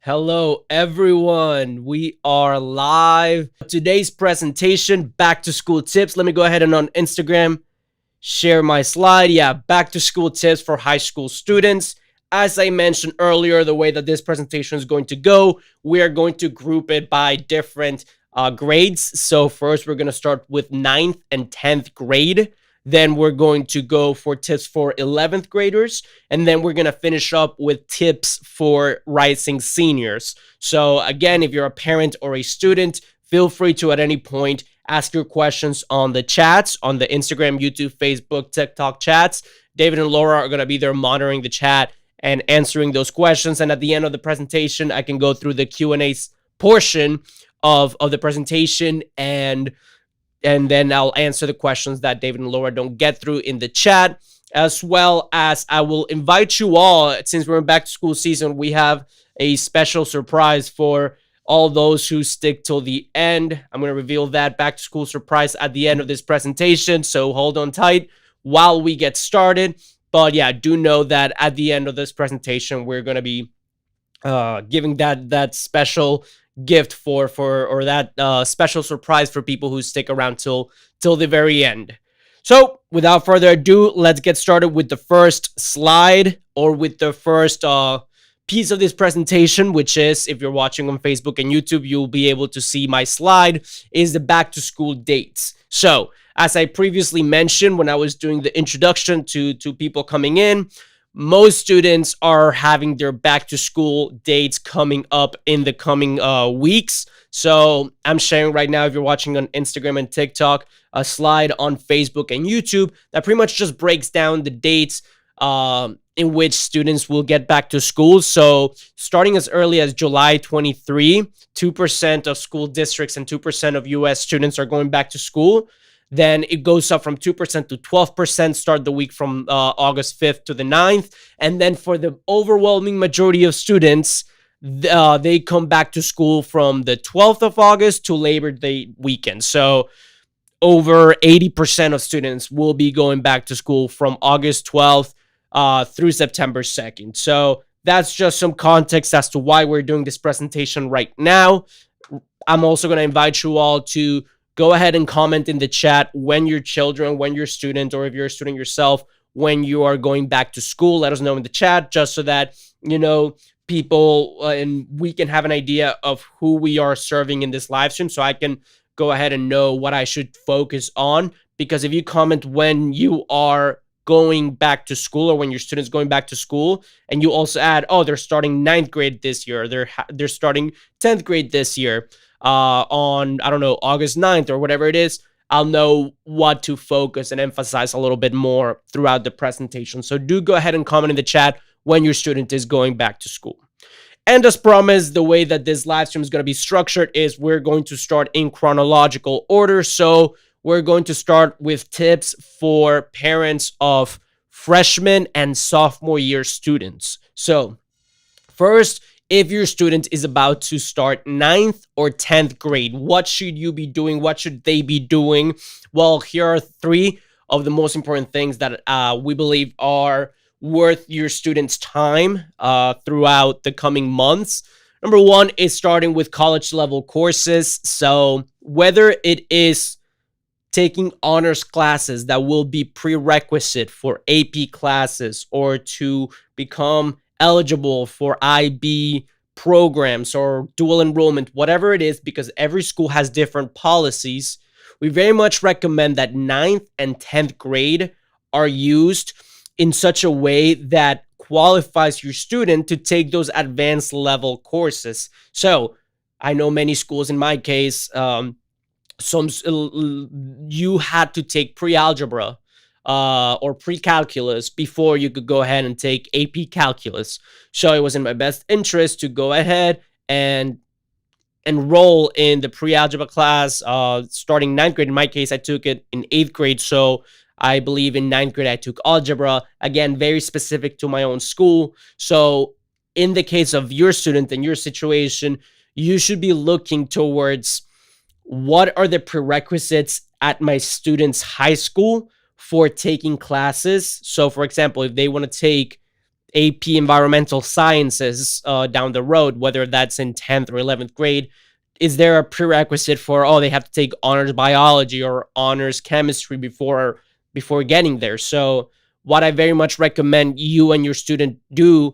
Hello, everyone. We are live. Today's presentation, back to school tips. Let me go ahead and on Instagram share my slide. Yeah, back to school tips for high school students. As I mentioned earlier, the way that this presentation is going to go, we are going to group it by different grades. So first, we're going to start with 9th and 10th grade. Then we're going to go for tips for 11th graders. And then we're going to finish up with tips for rising seniors. So again, if you're a parent or a student, feel free to at any point ask your questions on the chats, on the Instagram, YouTube, Facebook, TikTok chats. David and Laura are going to be there monitoring the chat and answering those questions. And at the end of the presentation, I can go through the Q&A portion of the presentation and then I'll answer the questions that David and Laura don't get through in the chat, as well as I will invite you all, since we're in back to school season, we have a special surprise for all those who stick till the end. I'm going to reveal that back to school surprise at the end of this presentation, so hold on tight while we get started. But yeah, do know that at the end of this presentation, we're going to be giving that special gift for that special surprise for people who stick around till the very end. So without further ado, let's get started with the first slide, or with the first piece of this presentation, which is, if you're watching on Facebook and YouTube, you'll be able to see my slide, is the back to school dates. So as I previously mentioned when I was doing the introduction to people coming in, most students are having their back to school dates coming up in the coming weeks. So I'm sharing right now, if you're watching on Instagram and TikTok, a slide on Facebook and YouTube that pretty much just breaks down the dates in which students will get back to school. So starting as early as July 23, 2% of school districts and 2% of US students are going back to school. Then it goes up from 2% to 12%, start the week from August 5th to the 9th. And then for the overwhelming majority of students, they come back to school from the 12th of August to Labor Day weekend. So over 80% of students will be going back to school from August 12th through September 2nd. So that's just some context as to why we're doing this presentation right now. I'm also going to invite you all to go ahead and comment in the chat when your children, when your student, or if you're a student yourself, when you are going back to school. Let us know in the chat, just so that, people and we can have an idea of who we are serving in this live stream, so I can go ahead and know what I should focus on. Because if you comment when you are going back to school, or when your student's going back to school, and you also add, oh, they're starting 9th grade this year, they're starting 10th grade this year, on, I don't know, August 9th or whatever it is, I'll know what to focus and emphasize a little bit more throughout the presentation. So do go ahead and comment in the chat when your student is going back to school. And as promised, the way that this live stream is going to be structured is we're going to start in chronological order. So we're going to start with tips for parents of freshman and sophomore year students. So first, if your student is about to start 9th or 10th grade, what should you be doing? What should they be doing? Well, here are 3 of the most important things that we believe are worth your student's time throughout the coming months. Number 1 is starting with college level courses. So whether it is taking honors classes that will be prerequisite for AP classes, or to become eligible for IB programs or dual enrollment, whatever it is, because every school has different policies, we very much recommend that 9th and 10th grade are used in such a way that qualifies your student to take those advanced level courses. So I know many schools, in my case, you had to take pre-algebra or pre-calculus before you could go ahead and take AP calculus. So it was in my best interest to go ahead and enroll in the pre-algebra class starting 9th grade. In my case, I took it in 8th grade. So I believe in 9th grade, I took algebra. Again, very specific to my own school. So in the case of your student and your situation, you should be looking towards what are the prerequisites at my student's high school for taking classes. So for example, if they want to take AP Environmental Sciences down the road, whether that's in 10th or 11th grade, is there a prerequisite for, oh, they have to take honors biology or honors chemistry before getting there? So what I very much recommend you and your student do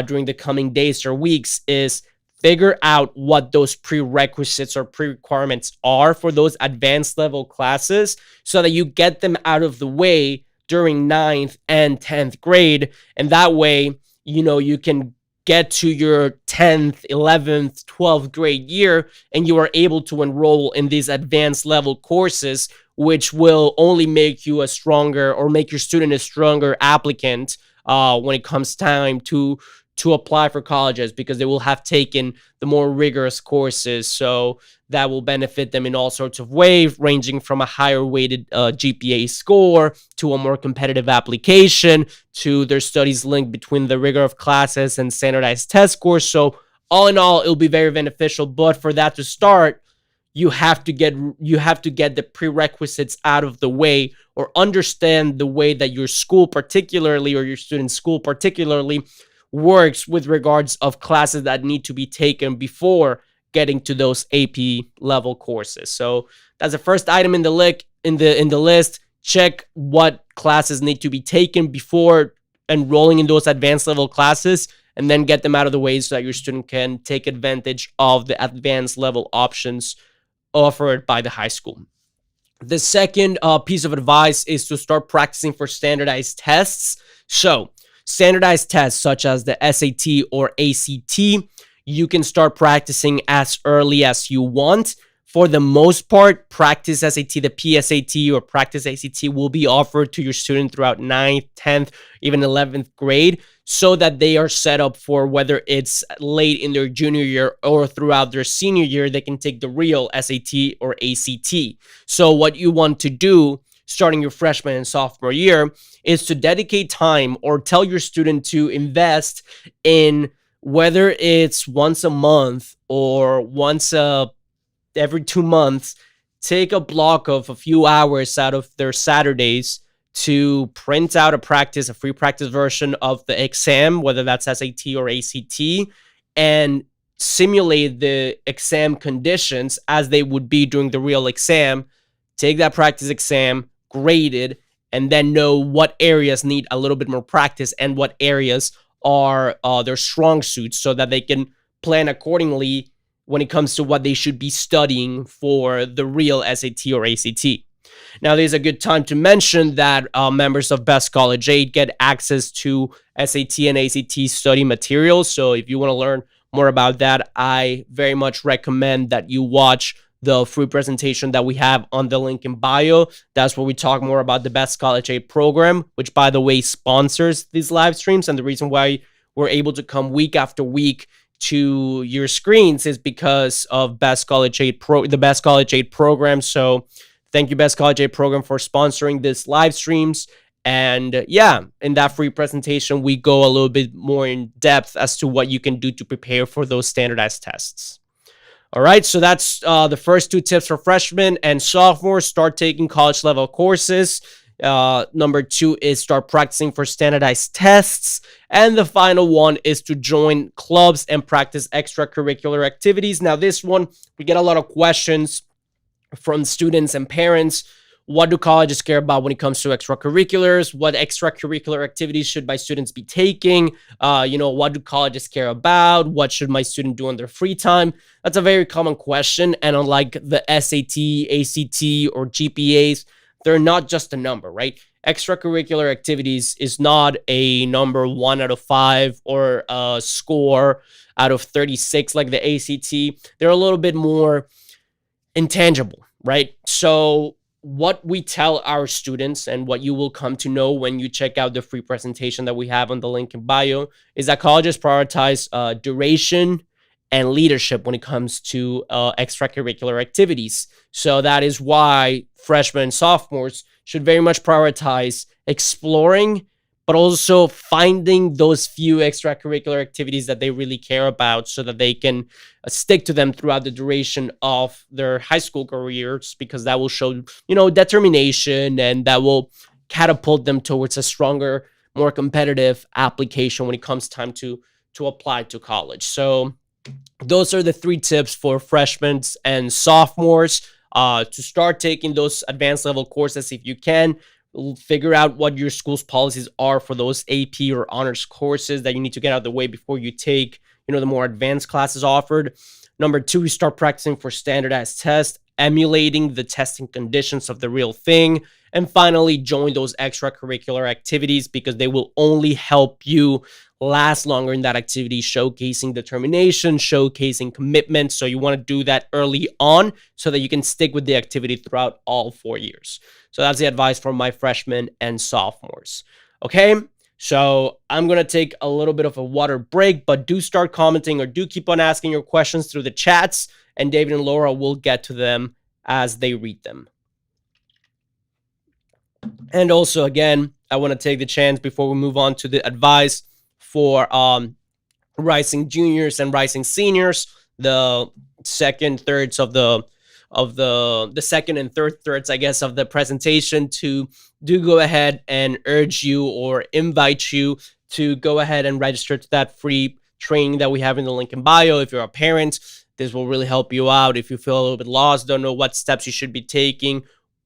during the coming days or weeks is figure out what those prerequisites or pre-requirements are for those advanced level classes so that you get them out of the way during 9th and 10th grade. And that way, you can get to your 10th, 11th, 12th grade year and you are able to enroll in these advanced level courses, which will only make you a stronger or make your student a stronger applicant when it comes time to apply for colleges, because they will have taken the more rigorous courses. So that will benefit them in all sorts of ways, ranging from a higher weighted GPA score to a more competitive application to their studies linked between the rigor of classes and standardized test scores. So all in all, it'll be very beneficial. But for that to start, you have to get the prerequisites out of the way, or understand the way that your school particularly, or your student's school particularly, works with regards of classes that need to be taken before getting to those AP level courses. So that's the first item in the list. Check what classes need to be taken before enrolling in those advanced level classes, and then get them out of the way so that your student can take advantage of the advanced level options offered by the high school. The second piece of advice is to start practicing for standardized tests. So standardized tests such as the SAT or ACT, you can start practicing as early as you want. For the most part, practice SAT, the PSAT or practice ACT will be offered to your student throughout 9th, 10th, even 11th grade, so that they are set up for, whether it's late in their junior year or throughout their senior year, they can take the real SAT or ACT. So what you want to do starting your freshman and sophomore year is to dedicate time, or tell your student to invest in, whether it's once a month or every 2 months, take a block of a few hours out of their Saturdays to print out a free practice version of the exam, whether that's SAT or ACT, and simulate the exam conditions as they would be during the real exam. Take that practice exam, grade it, and then know what areas need a little bit more practice and what areas are their strong suits, so that they can plan accordingly when it comes to what they should be studying for the real SAT or ACT. Now, there's a good time to mention that members of Best College Aid get access to SAT and ACT study materials. So if you want to learn more about that, I very much recommend that you watch the free presentation that we have on the link in bio. That's where we talk more about the Best College Aid program, which, by the way, sponsors these live streams. And the reason why we're able to come week after week to your screens is because of Best College Aid the Best College Aid program. So thank you, Best College Aid program, for sponsoring this live streams. And yeah, in that free presentation, we go a little bit more in depth as to what you can do to prepare for those standardized tests. All right, so that's the first 2 tips for freshmen and sophomores. Start taking college level courses. Number 2 is start practicing for standardized tests. And the final one is to join clubs and practice extracurricular activities. Now, this one, we get a lot of questions from students and parents. What do colleges care about when it comes to extracurriculars? What extracurricular activities should my students be taking? What do colleges care about? What should my student do on their free time? That's a very common question. And unlike the SAT, ACT, or GPAs, they're not just a number, right? Extracurricular activities is not a number 1 out of 5 or a score out of 36 like the ACT. They're a little bit more intangible, right? So what we tell our students, and what you will come to know when you check out the free presentation that we have on the link in bio, is that colleges prioritize duration and leadership when it comes to extracurricular activities. So that is why freshmen and sophomores should very much prioritize exploring, but also finding those few extracurricular activities that they really care about, so that they can stick to them throughout the duration of their high school careers, because that will show, determination, and that will catapult them towards a stronger more competitive application when it comes time to apply to college. So those are the 3 tips for freshmen and sophomores to start taking those advanced level courses if you can. Figure out what your school's policies are for those AP or honors courses that you need to get out of the way before you take, the more advanced classes offered. Number 2, start practicing for standardized tests, emulating the testing conditions of the real thing. And finally, join those extracurricular activities because they will only help you last longer in that activity, showcasing determination, showcasing commitment. So you want to do that early on so that you can stick with the activity throughout all 4 years. So that's the advice for my freshmen and sophomores. Okay, so I'm going to take a little bit of a water break, but do start commenting or do keep on asking your questions through the chats, and David and Laura will get to them as they read them. And also, again, I want to take the chance before we move on to the advice for rising juniors and rising seniors, the second thirds of the second and third thirds, I guess, of the presentation, to go ahead and urge you or invite you to go ahead and register to that free training that we have in the link in bio. If you're a parent, this will really help you out. If you feel a little bit lost, don't know what steps you should be taking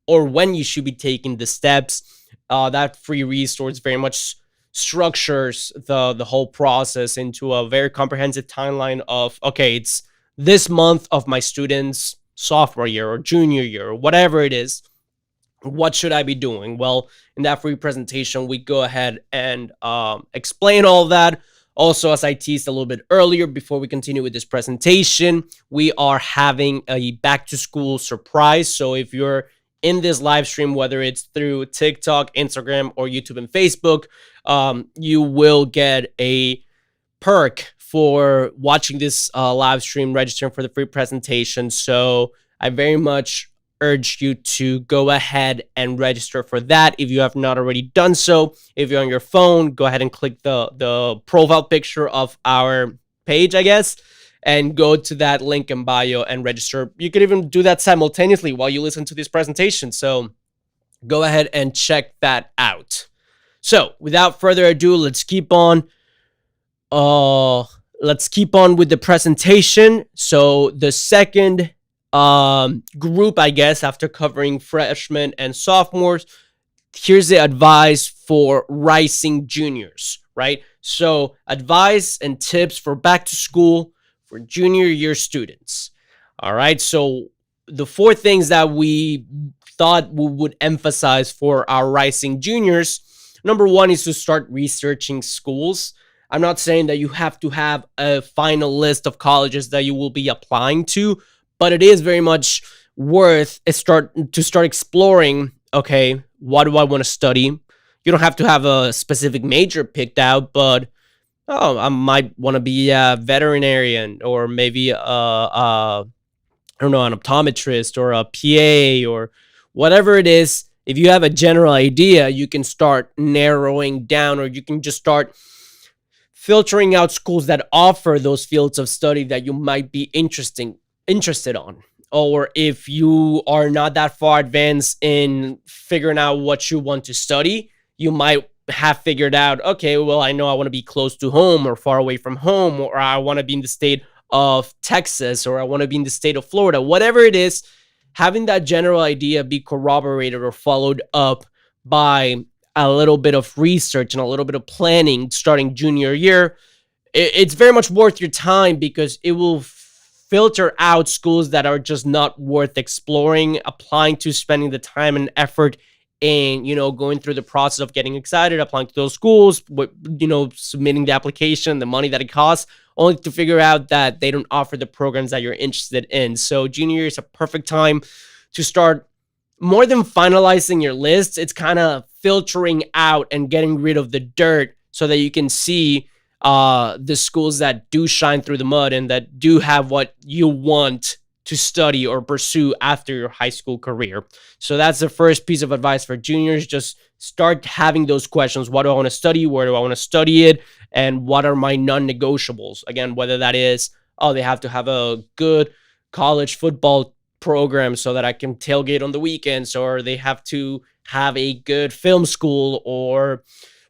or when you should be taking the steps, that free resource very much structures the whole process into a very comprehensive timeline of, okay, it's this month of my students' sophomore year or junior year or whatever it is. What should I be doing? Well, in that free presentation, we go ahead and explain all of that. Also, as I teased a little bit earlier, before we continue with this presentation, we are having a back to school surprise. So if you're in this live stream, whether it's through TikTok, Instagram, or YouTube and Facebook, you will get a perk for watching this live stream, registering for the free presentation. So I very much urge you to go ahead and register for that if you have not already done so. If you're on your phone, go ahead and click the profile picture of our page, I guess, and go to that link in bio and register. You could even do that simultaneously while you listen to this presentation. So go ahead and check that out. So without further ado, let's keep on with the presentation. So the second group, I guess, after covering freshmen and sophomores, here's the advice for rising juniors, right? So advice and tips for back to school for junior year students. All right, so the 4 things that we thought we would emphasize for our rising juniors. Number 1 is to start researching schools. I'm not saying that you have to have a final list of colleges that you will be applying to, but it is very much worth to start exploring, okay, what do I want to study? You don't have to have a specific major picked out, but I might want to be a veterinarian, or maybe I don't know, an optometrist or a PA or whatever it is. If you have a general idea, you can start narrowing down, or you can just start filtering out schools that offer those fields of study that you might be interested on. Or if you are not that far advanced in figuring out what you want to study, you might have figured out, okay, well, I know I want to be close to home or far away from home, or I want to be in the state of Texas, or I want to be in the state of Florida. Whatever it is, having that general idea be corroborated or followed up by a little bit of research and a little bit of planning starting junior year, it's very much worth your time, because it will filter out schools that are just not worth exploring, applying to, spending the time and effort in, going through the process of getting excited, applying to those schools, submitting the application, the money that it costs, only to figure out that they don't offer the programs that you're interested in. So junior year is a perfect time to start, more than finalizing your list, it's kind of filtering out and getting rid of the dirt so that you can see the schools that do shine through the mud and that do have what you want to study or pursue after your high school career. So that's the first piece of advice for juniors. Just start having those questions. What do I want to study? Where do I want to study it? And what are my non-negotiables? Again, whether that is, they have to have a good college football program so that I can tailgate on the weekends, or they have to have a good film school, or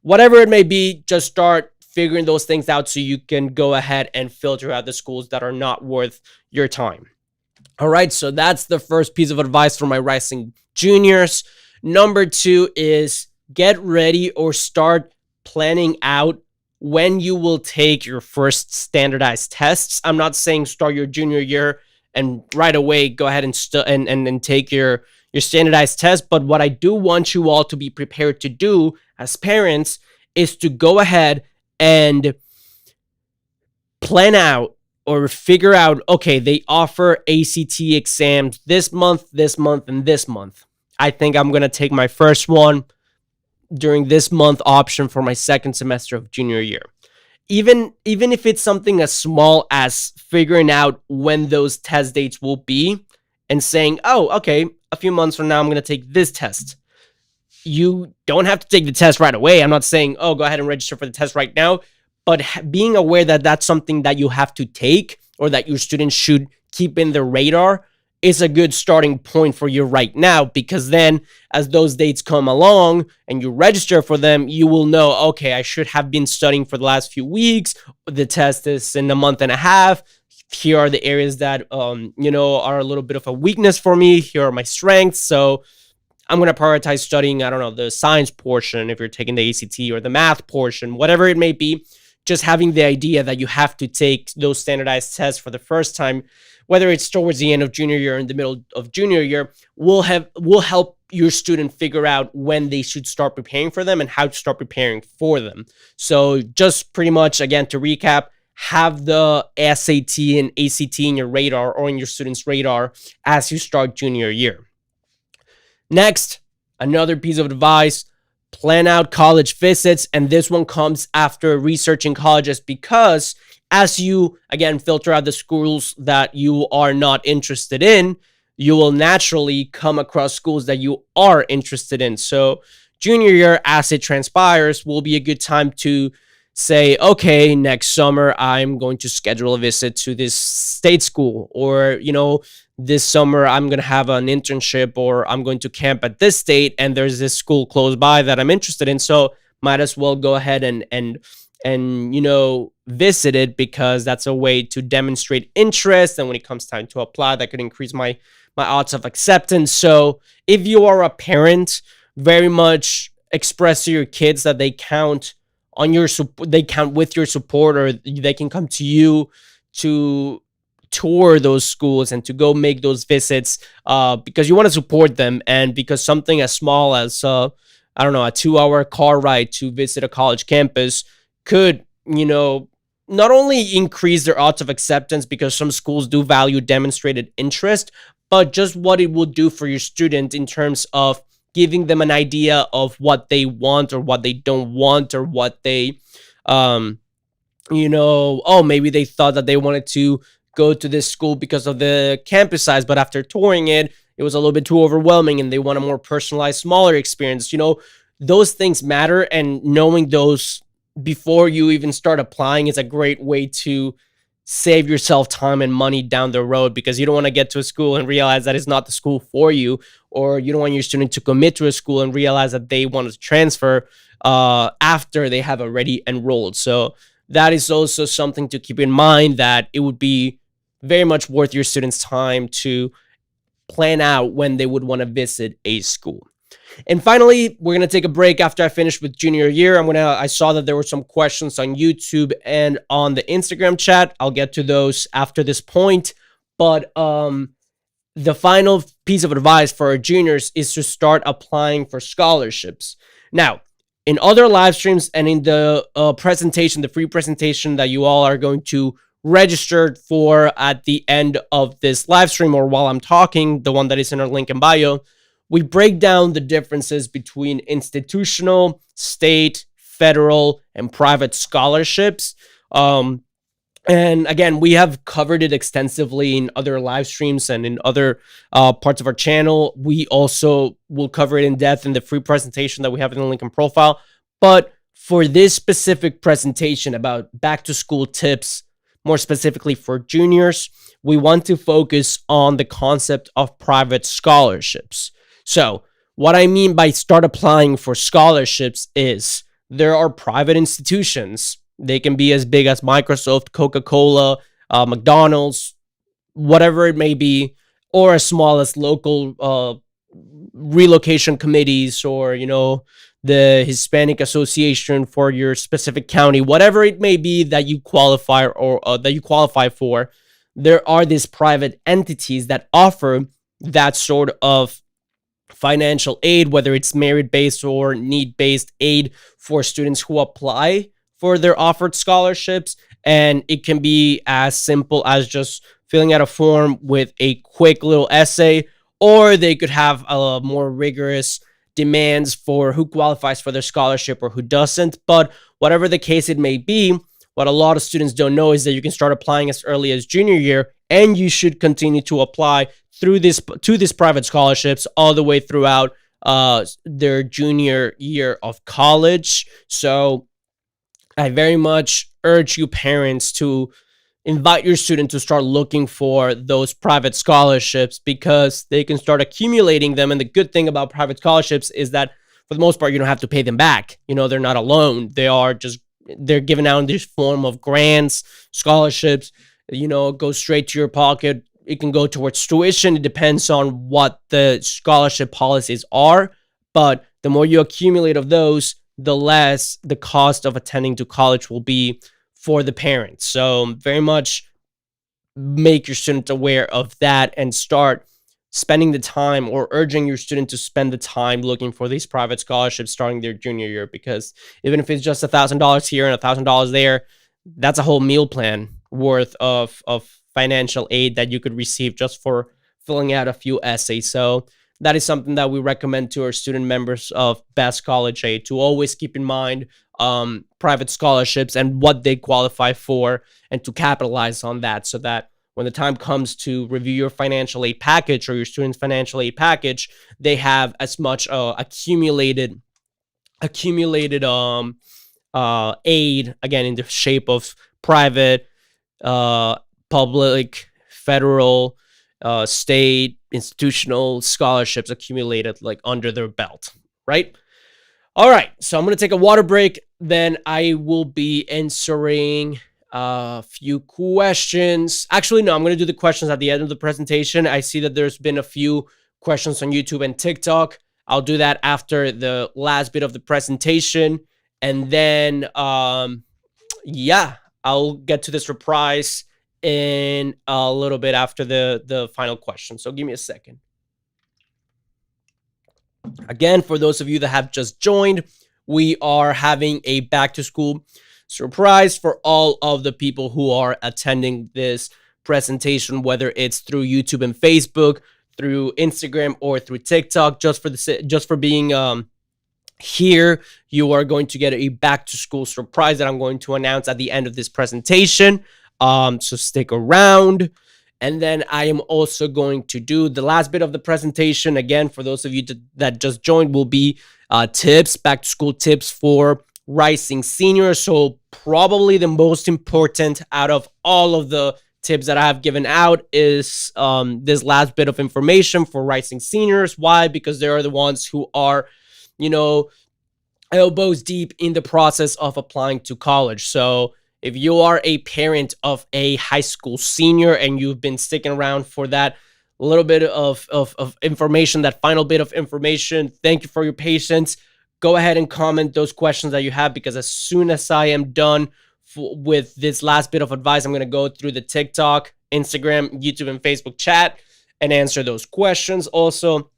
whatever it may be, just start figuring those things out so you can go ahead and filter out the schools that are not worth your time. All right, so that's the first piece of advice for my rising juniors. Number 2 is get ready or start planning out when you will take your first standardized tests. I'm not saying start your junior year and right away go ahead and take your standardized test, but what I do want you all to be prepared to do as parents is to go ahead and plan out or figure out, okay, they offer ACT exams this month, and this month. I think I'm going to take my first one during this month option for my second semester of junior year. Even if it's something as small as figuring out when those test dates will be and saying, oh, okay, a few months from now, I'm going to take this test. You don't have to take the test right away. I'm not saying, oh, go ahead and register for the test right now. But being aware that that's something that you have to take or that your students should keep in their radar is a good starting point for you right now, because then as those dates come along and you register for them, you will know, okay, I should have been studying for the last few weeks. The test is in a month and a half. Here are the areas that, are a little bit of a weakness for me. Here are my strengths. So I'm going to prioritize studying, I don't know, the science portion if you're taking the ACT, or the math portion, whatever it may be. Just having the idea that you have to take those standardized tests for the first time, whether it's towards the end of junior year or in the middle of junior year, will help your student figure out when they should start preparing for them and how to start preparing for them. So just pretty much, again, to recap, have the SAT and ACT in your radar or in your student's radar as you start junior year. Next, another piece of advice: plan out college visits. And this one comes after researching colleges, because as you, again, filter out the schools that you are not interested in, you will naturally come across schools that you are interested in. So junior year, as it transpires, will be a good time to say, okay, next summer, I'm going to schedule a visit to this state school, or, this summer I'm going to have an internship, or I'm going to camp at this state and there's this school close by that I'm interested in. So might as well go ahead and visit it, because that's a way to demonstrate interest. And when it comes time to apply, that could increase my odds of acceptance. So if you are a parent, very much express to your kids that they count on your support, they count with your support, or they can come to you to tour those schools and to go make those visits, because you want to support them, and because something as small as a 2-hour car ride to visit a college campus could not only increase their odds of acceptance, because some schools do value demonstrated interest, but just what it will do for your student in terms of giving them an idea of what they want or what they don't want, or what they maybe they thought that they wanted to go to this school because of the campus size, but after touring it, it was a little bit too overwhelming and they want a more personalized, smaller experience. Those things matter, and knowing those before you even start applying is a great way to save yourself time and money down the road, because you don't want to get to a school and realize that it's not the school for you, or you don't want your student to commit to a school and realize that they want to transfer after they have already enrolled. So that is also something to keep in mind, that it would be very much worth your students' time to plan out when they would want to visit a school. And finally, we're going to take a break after I finish with junior year. I saw that there were some questions on YouTube and on the Instagram chat. I'll get to those after this point. But the final piece of advice for our juniors is to start applying for scholarships. Now, in other live streams and in the presentation, the free presentation that you all are going to register for at the end of this live stream, or while I'm talking, the one that is in our link in bio, we break down the differences between institutional, state, federal, and private scholarships. And again, we have covered it extensively in other live streams and in other parts of our channel. We also will cover it in depth in the free presentation that we have in the link in profile. But for this specific presentation about back to school tips, more specifically for juniors, we want to focus on the concept of private scholarships. So what I mean by start applying for scholarships is there are private institutions. They can be as big as Microsoft, Coca-Cola, McDonald's, whatever it may be, or as small as local relocation committees, or the Hispanic Association for your specific county, whatever it may be that you qualify, or that you qualify for. There are these private entities that offer that sort of financial aid, whether it's merit-based or need-based aid for students who apply for their offered scholarships. And it can be as simple as just filling out a form with a quick little essay, or they could have more rigorous demands for who qualifies for their scholarship or who doesn't. But whatever the case it may be, what a lot of students don't know is that you can start applying as early as junior year, and you should continue to apply through these private scholarships all the way throughout their junior year of college. So I very much urge you parents to invite your student to start looking for those private scholarships, because they can start accumulating them. And the good thing about private scholarships is that for the most part, you don't have to pay them back. They're not a loan. They're given out in this form of grants, scholarships. It goes straight to your pocket. It can go towards tuition. It depends on what the scholarship policies are. But the more you accumulate of those, the less the cost of attending to college will be for the parents. So very much make your student aware of that, and start spending the time, or urging your student to spend the time looking for these private scholarships starting their junior year. Because even if it's just $1,000 here and $1,000 there, that's a whole meal plan worth of financial aid that you could receive just for filling out a few essays. So that is something that we recommend to our student members of Best College Aid, to always keep in mind private scholarships and what they qualify for, and to capitalize on that, so that when the time comes to review your financial aid package or your student's financial aid package, they have as much accumulated aid, again, in the shape of private, public, federal, state, institutional scholarships accumulated like under their belt, right? All right, so I'm going to take a water break. Then I will be answering a few questions. Actually, no, I'm going to do the questions at the end of the presentation. I see that there's been a few questions on YouTube and TikTok. I'll do that after the last bit of the presentation. And then, yeah, I'll get to this reprise in a little bit after the final question. So give me a second. Again, for those of you that have just joined, we are having a back to school surprise for all of the people who are attending this presentation, whether it's through YouTube and Facebook, through Instagram, or through TikTok. Just for being here, you are going to get a back to school surprise that I'm going to announce at the end of this presentation. So stick around. And then I am also going to do the last bit of the presentation. Again, for those of you that just joined, will be tips, back to school tips for rising seniors. So probably the most important out of all of the tips that I have given out is this last bit of information for rising seniors. Why? Because they are the ones who are, elbows deep in the process of applying to college. So if you are a parent of a high school senior and you've been sticking around for that little bit of information, that final bit of information, thank you for your patience. Go ahead and comment those questions that you have, because as soon as I am done with this last bit of advice, I'm going to go through the TikTok, Instagram, YouTube, and Facebook chat and answer those questions. Also,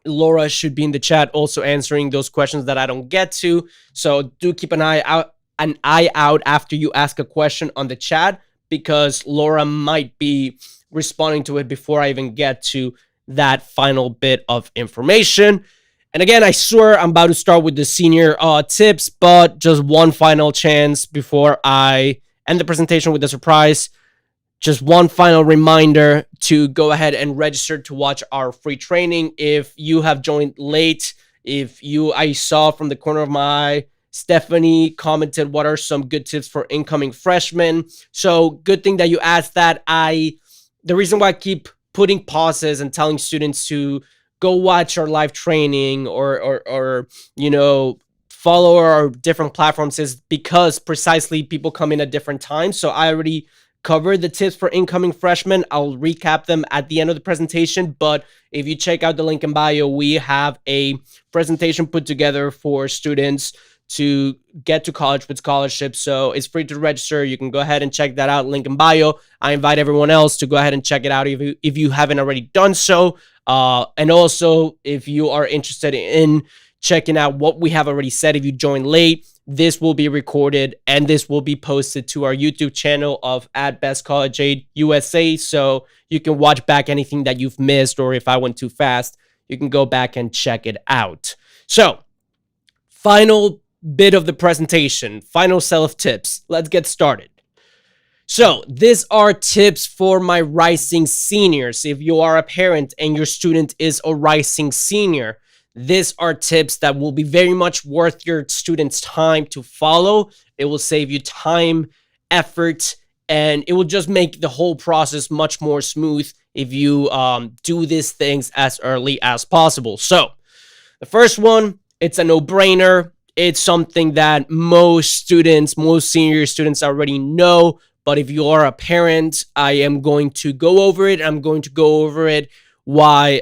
Laura should be in the chat also answering those questions that I don't get to. So do keep an eye out after you ask a question on the chat, because Laura might be responding to it before I even get to that final bit of information. And again, I swear I'm about to start with the senior tips, but just one final chance before I end the presentation with the surprise. Just one final reminder to go ahead and register to watch our free training. If you have joined late, I saw from the corner of my eye, Stephanie commented, what are some good tips for incoming freshmen? So good thing that you asked that. The reason why I keep putting pauses and telling students to go watch our live training or follow our different platforms is because precisely people come in at different times. So I already covered the tips for incoming freshmen. I'll recap them at the end of the presentation. But if you check out the link in bio, we have a presentation put together for students to get to college with scholarships. So it's free to register. You can go ahead and check that out. Link in bio. I invite everyone else to go ahead and check it out if you haven't already done so. And also, if you are interested in checking out what we have already said, if you join late, this will be recorded and this will be posted to our YouTube channel of at Best College Aid USA. So you can watch back anything that you've missed, or if I went too fast, you can go back and check it out. So, final bit of the presentation, final set of tips. Let's get started. So these are tips for my rising seniors. If you are a parent and your student is a rising senior, these are tips that will be very much worth your student's time to follow. It will save you time, effort, and it will just make the whole process much more smooth if you do these things as early as possible. So the first one, it's a no-brainer. It's something that most senior students already know. But if you are a parent, I am going to go over it. I'm going to go over it why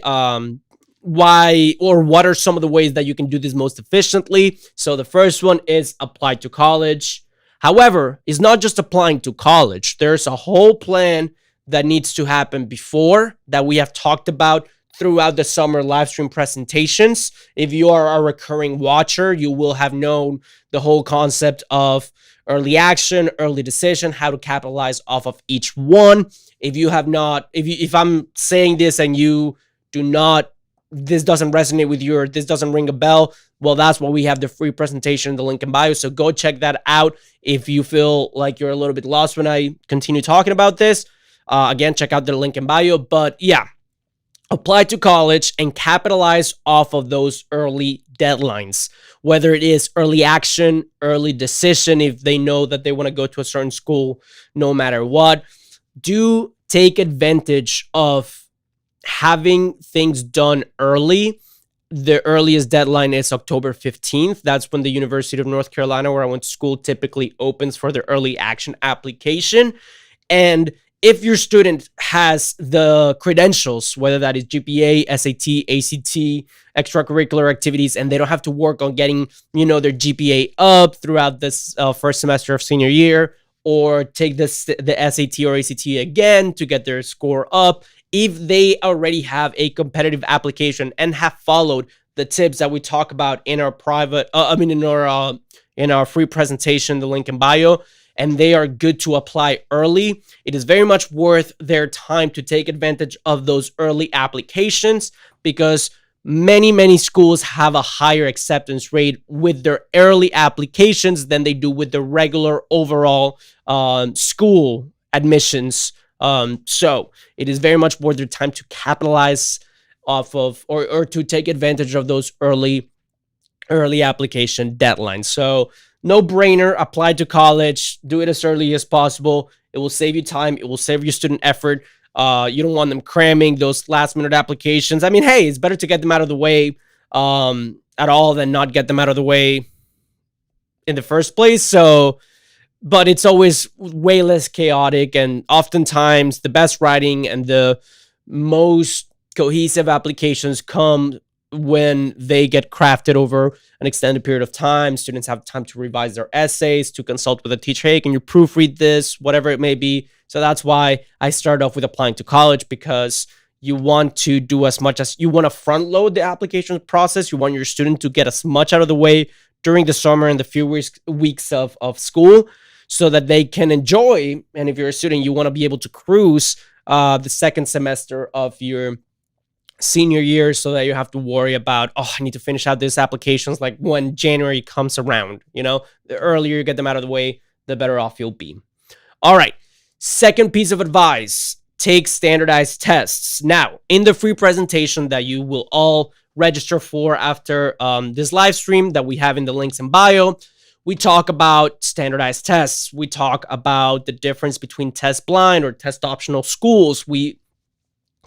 or what are some of the ways that you can do this most efficiently. So the first one is apply to college. However, it's not just applying to college. There's a whole plan that needs to happen before that we have talked about throughout the summer live stream presentations. If you are a recurring watcher, you will have known the whole concept of early action, early decision, how to capitalize off of each one. If you have not, if I'm saying this and you do not, this doesn't resonate with you or this doesn't ring a bell, well, that's why we have the free presentation in the link in bio. So go check that out if you feel like you're a little bit lost when I continue talking about this. Again, check out the link in bio. But yeah, apply to college and capitalize off of those early deadlines, whether it is early action, early decision, if they know that they want to go to a certain school, no matter what. Do take advantage of having things done early. The earliest deadline is October 15th. That's when the University of North Carolina, where I went to school, typically opens for the early action application. And if your student has the credentials, whether that is GPA, SAT, ACT, extracurricular activities, and they don't have to work on getting, their GPA up throughout this first semester of senior year, or take the SAT or ACT again to get their score up, if they already have a competitive application and have followed the tips that we talk about in our in our free presentation, the link in bio, and they are good to apply early, it is very much worth their time to take advantage of those early applications, because many schools have a higher acceptance rate with their early applications than they do with the regular overall school admissions. So it is very much worth their time to capitalize off of or to take advantage of those early application deadlines. So no brainer, apply to college, do it as early as possible. It will save you time. It will save your student effort. You don't want them cramming those last minute applications. I mean, hey, it's better to get them out of the way at all than not get them out of the way in the first place. So, but it's always way less chaotic, and oftentimes the best writing and the most cohesive applications come when they get crafted over an extended period of time. Students have time to revise their essays, to consult with a teacher. Hey, can you proofread this? Whatever it may be. So that's why I started off with applying to college, because you want to do as much as you want to front load the application process. You want your student to get as much out of the way during the summer and the few weeks of school, so that they can enjoy. And if you're a student, you want to be able to cruise the second semester of your senior year, so that you have to worry about, I need to finish out these applications like when January comes around. The earlier you get them out of the way, the better off you'll be. All right. Second piece of advice, take standardized tests. Now, in the free presentation that you will all register for after this live stream that we have in the links in bio, we talk about standardized tests. We talk about the difference between test blind or test optional schools. We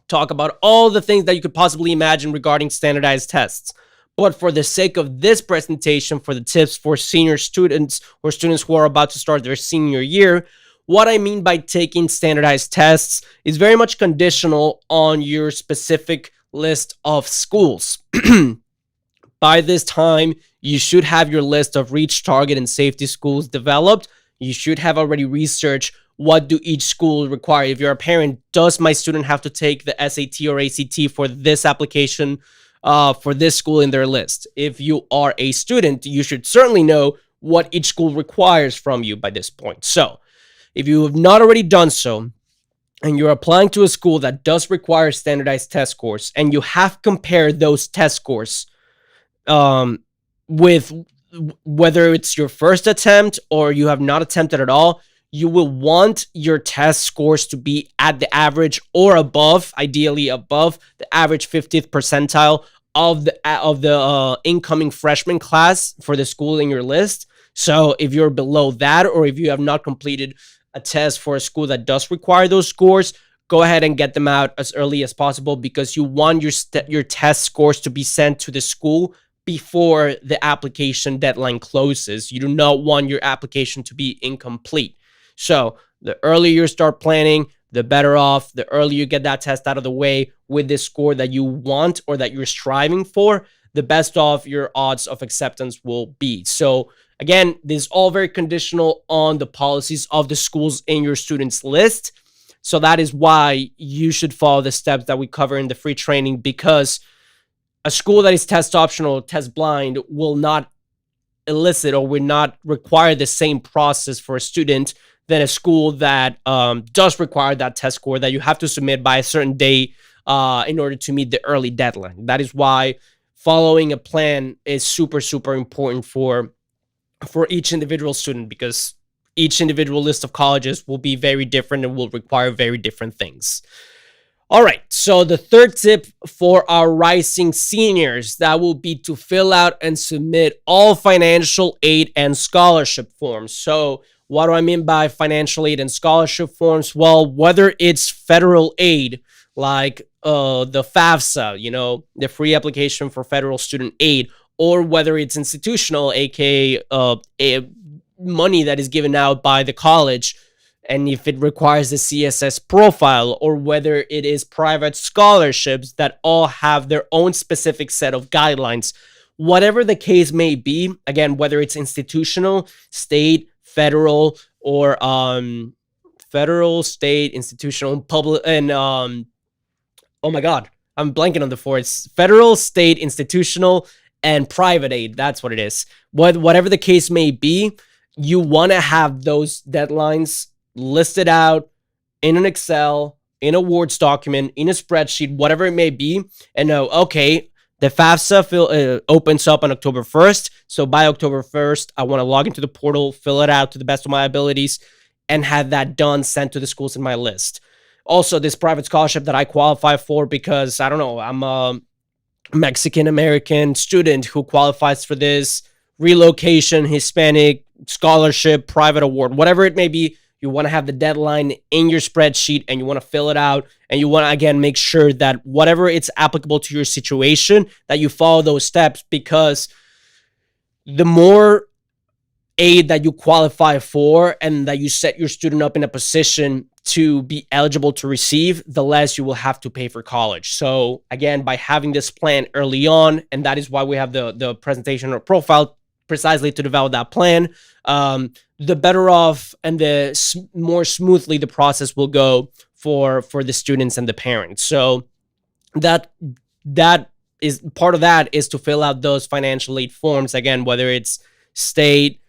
talk about all the things that you could possibly imagine regarding standardized tests. But for the sake of this presentation, for the tips for senior students or students who are about to start their senior year, what I mean by taking standardized tests is very much conditional on your specific list of schools. By this time, you should have your list of reach, target, and safety schools developed. You should have already researched what do each school require. If you're a parent, does my student have to take the SAT or ACT for this application for this school in their list? If you are a student, you should certainly know what each school requires from you by this point. So if you have not already done so, and you're applying to a school that does require standardized test scores, and you have compared those test scores with whether it's your first attempt or you have not attempted at all, you will want your test scores to be at the average or above, ideally above the average 50th percentile of the incoming freshman class for the school in your list. So if you're below that, or if you have not completed a test for a school that does require those scores, go ahead and get them out as early as possible, because you want your test scores to be sent to the school before the application deadline closes. You do not want your application to be incomplete. So the earlier you start planning, the better off. The earlier you get that test out of the way with the score that you want or that you're striving for, the best off your odds of acceptance will be. So again, this is all very conditional on the policies of the schools in your students list. So that is why you should follow the steps that we cover in the free training, because a school that is test optional, test blind, will not elicit or will not require the same process for a student than a school that does require that test score that you have to submit by a certain day in order to meet the early deadline. That is why following a plan is super, super important for each individual student, because each individual list of colleges will be very different and will require very different things. All right, so the third tip for our rising seniors, that will be to fill out and submit all financial aid and scholarship forms. So what do I mean by financial aid and scholarship forms? Well, whether it's federal aid, like the FAFSA, the free application for federal student aid, or whether it's institutional, aka money that is given out by the college, and if it requires the CSS profile, or whether it is private scholarships that all have their own specific set of guidelines. Whatever the case may be, again, whether it's institutional, state, federal, or federal, state, institutional, public, and oh my god, I'm blanking on the four. It's federal, state, institutional, and private aid. That's what it is. Whatever the case may be, you want to have those deadlines listed out in an Excel, in a Word document, in a spreadsheet, whatever it may be, and know, okay, the FAFSA opens up on October 1st. So by October 1st, I want to log into the portal, fill it out to the best of my abilities, and have that done, sent to the schools in my list. Also, this private scholarship that I qualify for, because I don't know, I'm a Mexican-American student who qualifies for this relocation, Hispanic scholarship, private award, whatever it may be. You want to have the deadline in your spreadsheet, and you want to fill it out, and you want to, again, make sure that whatever it's applicable to your situation, that you follow those steps, because the more aid that you qualify for and that you set your student up in a position to be eligible to receive, the less you will have to pay for college. So again, by having this plan early on, and that is why we have the presentation or profile, precisely to develop that plan, the better off and the more smoothly the process will go for the students and the parents. So that is part of that, is to fill out those financial aid forms, again, whether it's state,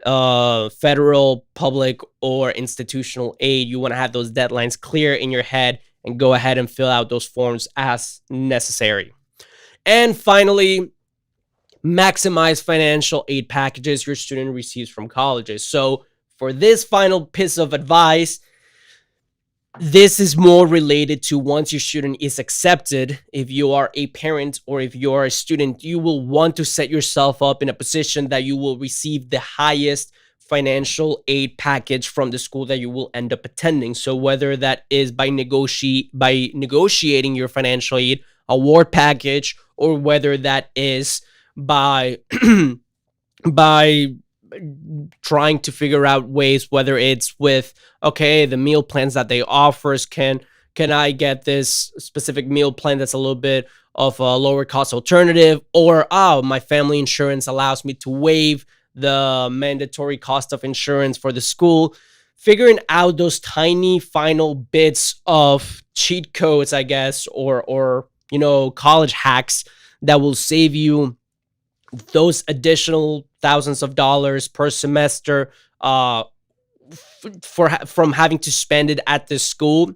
federal, public, or institutional aid. You want to have those deadlines clear in your head and go ahead and fill out those forms as necessary. And finally, maximize financial aid packages your student receives from colleges. So for this final piece of advice, this is more related to once your student is accepted. If you are a parent or if you are a student, you will want to set yourself up in a position that you will receive the highest financial aid package from the school that you will end up attending. So whether that is by negotiating your financial aid award package, or whether that is by by trying to figure out ways, whether it's with, okay, the meal plans that they offers, can I get this specific meal plan that's a little bit of a lower cost alternative, or oh, my family insurance allows me to waive the mandatory cost of insurance for the school. Figuring out those tiny final bits of cheat codes, I guess, or college hacks that will save you those additional thousands of dollars per semester, from having to spend it at the school.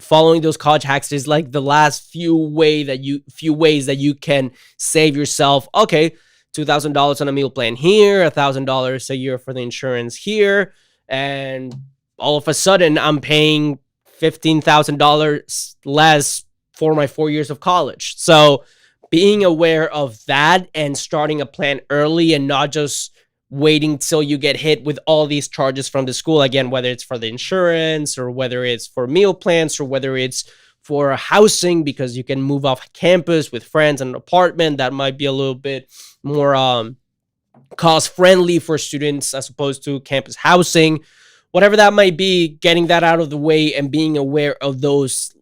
Following those college hacks is like the last few ways that you can save yourself. Okay, $2,000 on a meal plan here, $1,000 a year for the insurance here, and all of a sudden I'm paying $15,000 less for my 4 years of college. So being aware of that and starting a plan early, and not just waiting till you get hit with all these charges from the school, again, whether it's for the insurance or whether it's for meal plans or whether it's for housing, because you can move off campus with friends in an apartment that might be a little bit more cost friendly for students as opposed to campus housing. Whatever that might be, getting that out of the way and being aware of those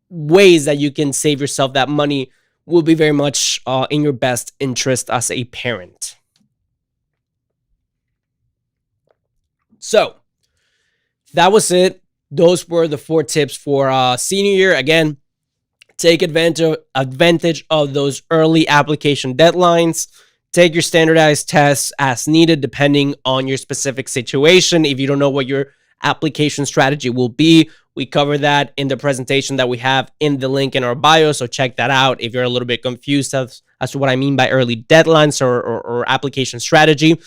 ways that you can save yourself that money will be very much in your best interest as a parent. So that was it. Those were the 4 tips for senior year. Again, take advantage of those early application deadlines. Take your standardized tests as needed, depending on your specific situation. If you don't know what your application strategy will be, we cover that in the presentation that we have in the link in our bio. So check that out if you're a little bit confused as to what I mean by early deadlines or application strategy.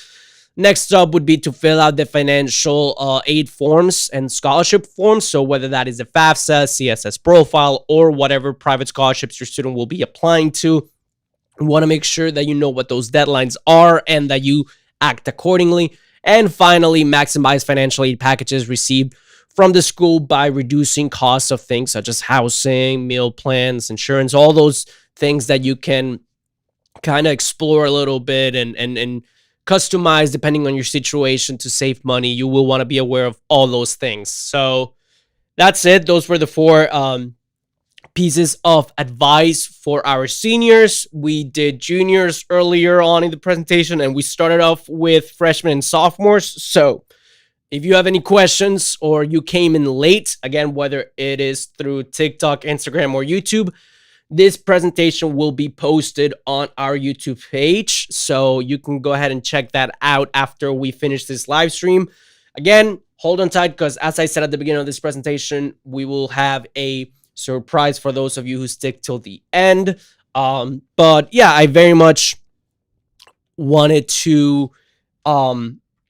Next up would be to fill out the financial aid forms and scholarship forms. So whether that is a FAFSA, CSS profile, or whatever private scholarships your student will be applying to, you want to make sure that you know what those deadlines are and that you act accordingly. And finally, maximize financial aid packages received from the school by reducing costs of things such as housing, meal plans, insurance, all those things that you can kind of explore a little bit and customize depending on your situation to save money. You will want to be aware of all those things. So that's it. Those were the 4 pieces of advice for our seniors. We did juniors earlier on in the presentation, and we started off with freshmen and sophomores. So if you have any questions or you came in late, again, whether it is through TikTok, Instagram, or YouTube, this presentation will be posted on our YouTube page. So you can go ahead and check that out after we finish this live stream. Again, hold on tight, because as I said at the beginning of this presentation, we will have a surprise for those of you who stick till the end. But yeah, I very much wanted to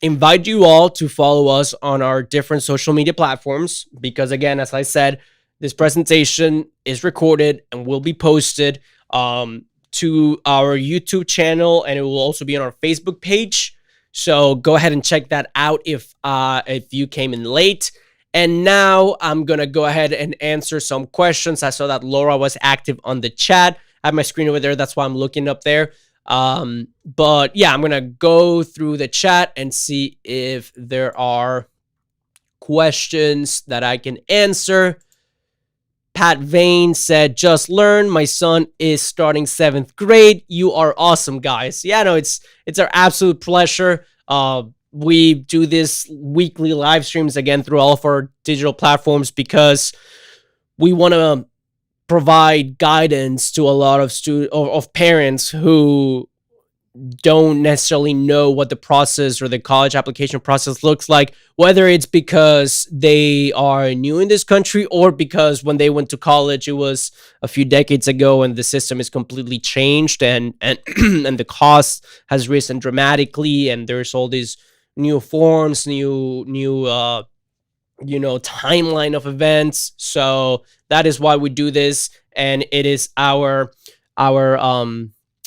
invite you all to follow us on our different social media platforms, because again, as I said, this presentation is recorded and will be posted to our YouTube channel, and it will also be on our Facebook page. So go ahead and check that out if you came in late. And now I'm going to go ahead and answer some questions. I saw that Laura was active on the chat. I have my screen over there. That's why I'm looking up there. But yeah, I'm going to go through the chat and see if there are questions that I can answer. Pat Vane said, just learned. My son is starting 7th grade. You are awesome, guys. Yeah, no, it's our absolute pleasure. We do this weekly live streams again through all of our digital platforms because we want to provide guidance to a lot of parents who don't necessarily know what the process or the college application process looks like, whether it's because they are new in this country or because when they went to college, it was a few decades ago and the system is completely changed and and the cost has risen dramatically. And there's all these new forms, new timeline of events. So that is why we do this. And it is our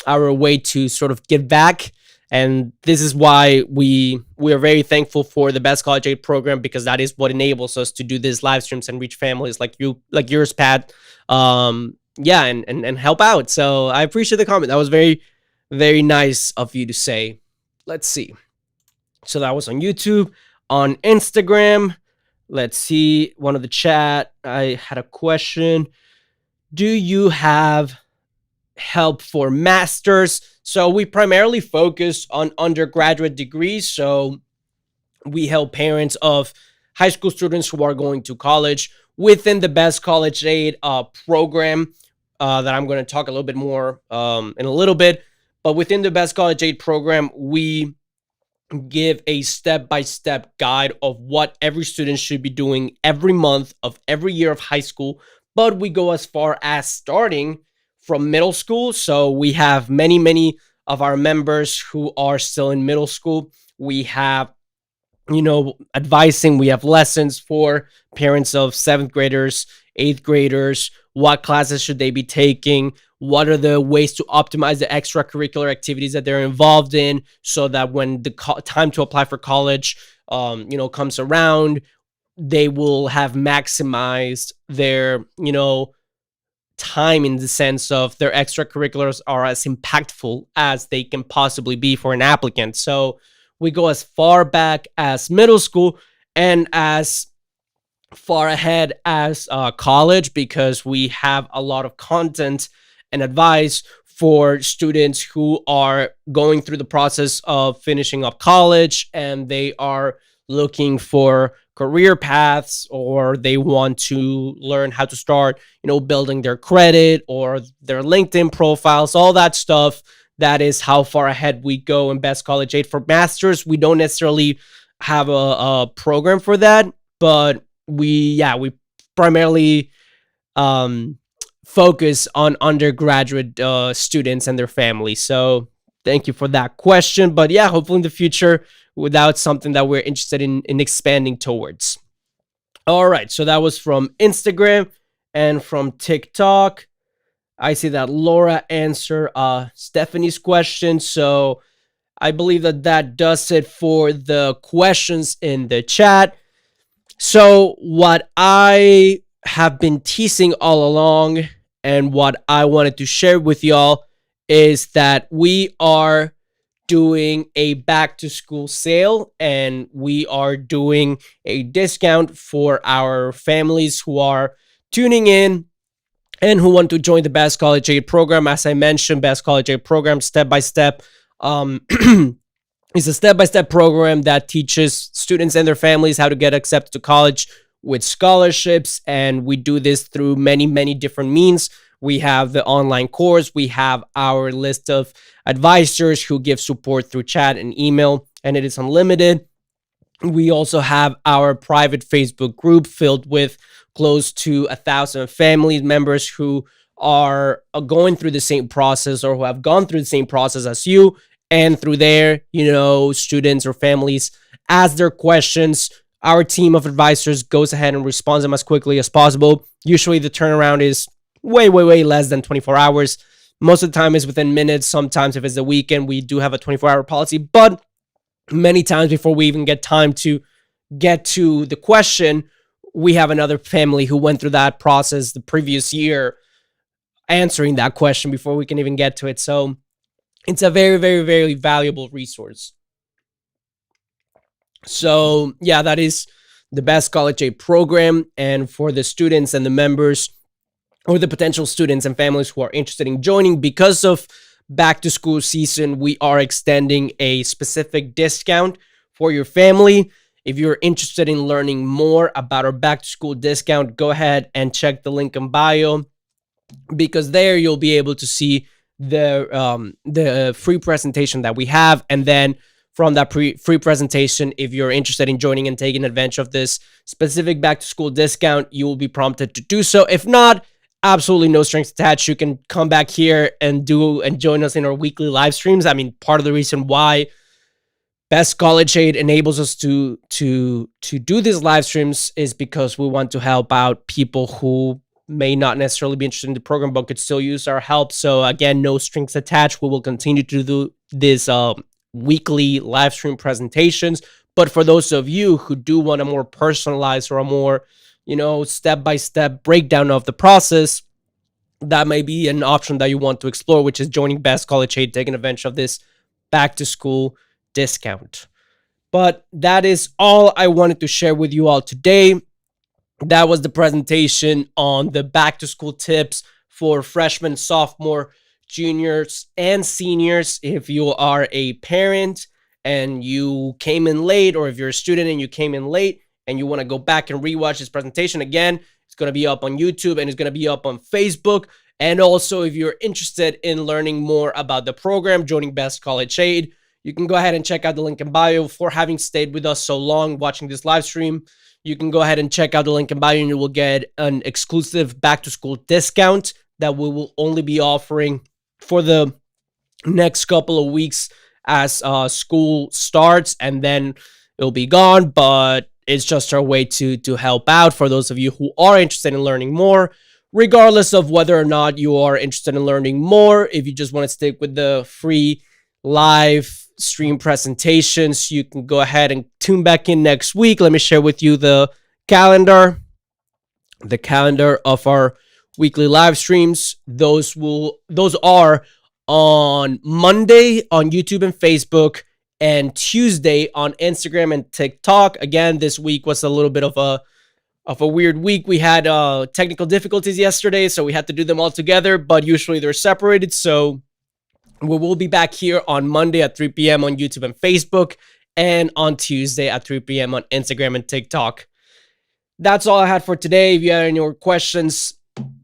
way to sort of give back. And this is why we are very thankful for the Best College Aid program, because that is what enables us to do these live streams and reach families like yours, Pat. And help out. So I appreciate the comment. That was very, Very nice of you to say. Let's see. So that was on YouTube. On Instagram, let's see. One of the chat, I had a question. Do you have help for masters? So we primarily focus on undergraduate degrees. So we help parents of high school students who are going to college within the Best College Aid program that I'm going to talk a little bit more in a little bit. But within the Best College Aid program, we give a step-by-step guide of what every student should be doing every month of every year of high school. But we go as far as starting from middle school. So we have many of our members who are still in middle school. We have advising. We have lessons for parents of 7th graders, 8th graders. What classes should they be taking? What are the ways to optimize the extracurricular activities that they're involved in, so that when the time to apply for college, comes around, they will have maximized their, time, in the sense of their extracurriculars are as impactful as they can possibly be for an applicant. So we go as far back as middle school and as far ahead as college, because we have a lot of content and advice for students who are going through the process of finishing up college and they are looking for career paths, or they want to learn how to start, building their credit or their LinkedIn profiles, all that stuff. That is how far ahead we go in Best College Aid. For masters, we don't necessarily have a program for that, but we primarily focus on undergraduate students and their families. So thank you for that question. But yeah, hopefully in the future, without something that we're interested in expanding towards. All right, so that was from Instagram and from TikTok. I see that Laura answered Stephanie's question. So I believe that does it for the questions in the chat. So what I have been teasing all along and what I wanted to share with y'all is that we are doing a back to school sale, and we are doing a discount for our families who are tuning in and who want to join the Best College Aid program. As I mentioned, Best College Aid program, step by step, is a step-by-step program that teaches students and their families how to get accepted to college with scholarships. And we do this through many different means. We have the online course. We have our list of advisors who give support through chat and email, and it is unlimited. We also have our private Facebook group filled with close to 1,000 family members who are going through the same process, or who have gone through the same process as you. And through there, students or families ask their questions. Our team of advisors goes ahead and responds them as quickly as possible. Usually the turnaround is way less than 24 hours. Most of the time is within minutes. Sometimes if it's the weekend, we do have a 24-hour policy. But many times before we even get time to get to the question, we have another family who went through that process the previous year answering that question before we can even get to it. So it's a very valuable resource. So yeah, that is the Best College Aid program. And for the students and the members, or the potential students and families who are interested in joining, because of back to school season, we are extending a specific discount for your family. If you're interested in learning more about our back to school discount, go ahead and check the link in bio, because there you'll be able to see the free presentation that we have. And then from that free presentation, if you're interested in joining and taking advantage of this specific back to school discount, you will be prompted to do so. If not, absolutely no strings attached. You can come back here and join us in our weekly live streams. I mean, part of the reason why Best College Aid enables us to do these live streams is because we want to help out people who may not necessarily be interested in the program but could still use our help. So again, no strings attached. We will continue to do this weekly live stream presentations. But for those of you who do want a more personalized or a more, step-by-step breakdown of the process, that may be an option that you want to explore, which is joining Best College Aid, taking advantage of this back to school discount. But that is all I wanted to share with you all today. That was the presentation on the back to school tips for freshmen, sophomore, juniors, and seniors. If you are a parent and you came in late, or if you're a student and you came in late and you want to go back and rewatch this presentation again, it's going to be up on YouTube and it's going to be up on Facebook. And also, if you're interested in learning more about the program, joining Best College Aid, you can go ahead and check out the link in bio. For having stayed with us so long watching this live stream, you can go ahead and check out the link in bio and you will get an exclusive back to school discount that we will only be offering for the next couple of weeks as school starts, and then it'll be gone. But it's just our way to help out for those of you who are interested in learning more, regardless of whether or not you are interested in learning more. If you just want to stick with the free live stream presentations, you can go ahead and tune back in next week. Let me share with you the calendar of our weekly live streams. Those are on Monday on YouTube and Facebook, and Tuesday on Instagram and TikTok. Again, this week was a little bit of a weird week. We had technical difficulties yesterday, so we had to do them all together, but usually they're separated. So we will be back here on Monday at 3 p.m. on YouTube and Facebook, and on Tuesday at 3 p.m. on Instagram and TikTok. That's all I had for today. If you have any more questions,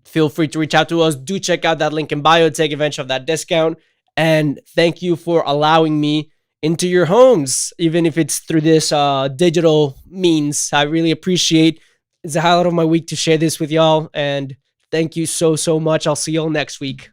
feel free to reach out to us. Do check out that link in bio, take advantage of that discount. And thank you for allowing me into your homes, even if it's through this digital means. I really appreciate it. It's a highlight of my week to share this with y'all. And thank you so much. I'll see y'all next week.